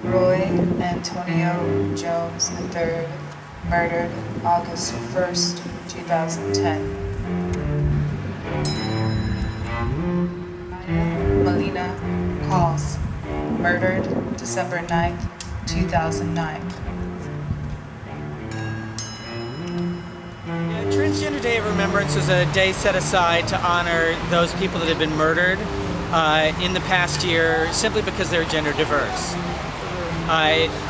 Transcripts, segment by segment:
Roy Antonio Jones III, murdered August 1st, 2010. Melina Calls, murdered December 9th, 2009. Tansgender Day of Remembrance is a day set aside to honor those people that have been murdered in the past year simply because they're gender diverse.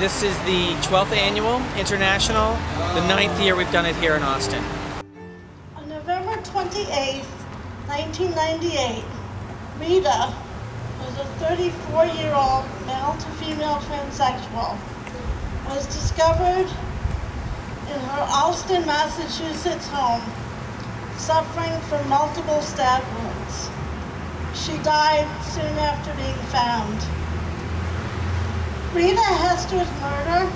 This is the 12th annual international, the 9th year we've done it here in Austin. On November 28, 1998, Rita was a 34-year-old male-to-female transsexual, was discovered in her Austin, Massachusetts home, suffering from multiple stab wounds. She died soon after being found. Rita Hester's murder,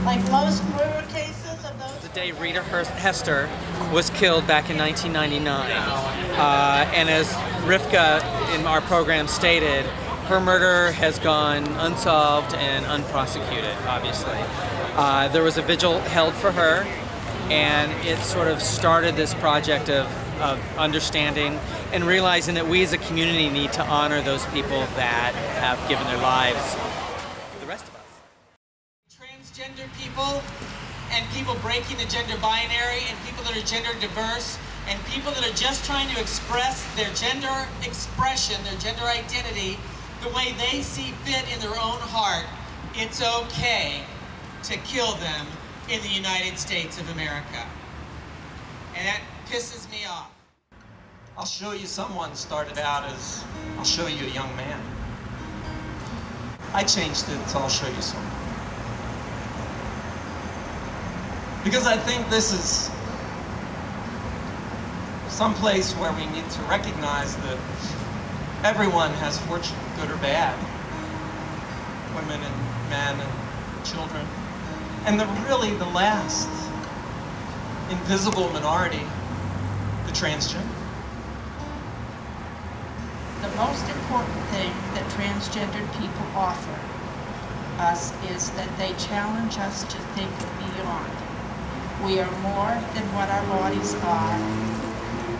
like most murder cases of those... The day Rita Hester was killed back in 1999. And as Rivka in our program stated, her murder has gone unsolved and unprosecuted, obviously. There was a vigil held for her, and it sort of started this project of understanding and realizing that we as a community need to honor those people that have given their lives for the rest of us. Transgender people and people breaking the gender binary and people that are gender diverse and people that are just trying to express their gender expression, their gender identity, the way they see fit in their own heart, it's okay to kill them in the United States of America. And that pisses me off. I'll show you someone started out as, I'll show you a young man. I changed it to I'll show you someone. Because I think this is some place where we need to recognize that everyone has fortune, good or bad. Women and men and children. And really the last invisible minority, the transgender. The most important thing that transgendered people offer us is that they challenge us to think beyond. We are more than what our bodies are.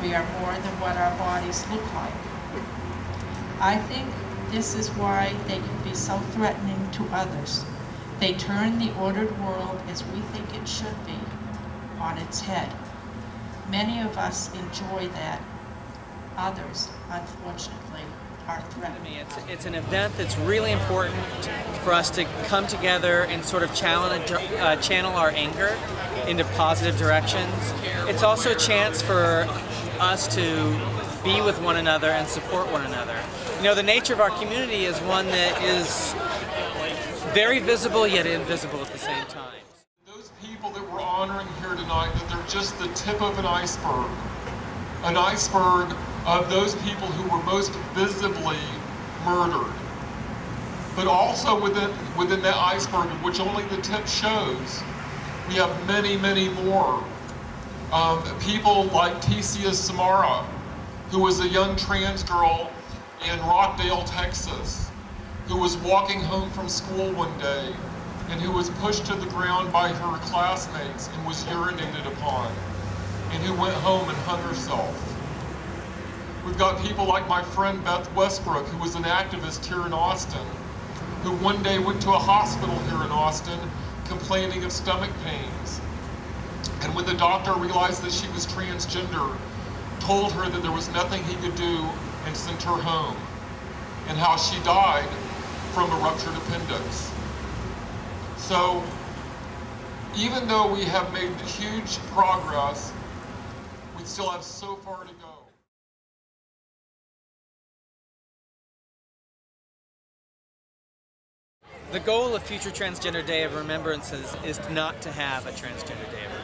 We are more than what our bodies look like. I think this is why they can be so threatening to others. They turn the ordered world as we think it should be on its head. Many of us enjoy that. Others, unfortunately, are threatened. It's an event that's really important for us to come together and sort of channel our anger into positive directions. It's also a chance for us to be with one another and support one another. You know, the nature of our community is one that is very visible yet invisible at the same time. Those people that we're honoring here tonight, that they're just the tip of an iceberg of those people who were most visibly murdered. But also within that iceberg, which only the tip shows, we have many, many more. People like Tesia Samara, who was a young trans girl in Rockdale, Texas, who was walking home from school one day and who was pushed to the ground by her classmates and was urinated upon, and who went home and hung herself. We've got people like my friend Beth Westbrook, who was an activist here in Austin, who one day went to a hospital here in Austin complaining of stomach pains. And when the doctor realized that she was transgender, told her that there was nothing he could do and sent her home, and how she died from a ruptured appendix. So, even though we have made huge progress, we still have so far to go. The goal of future Transgender Day of Remembrance is not to have a Transgender Day of Remembrance.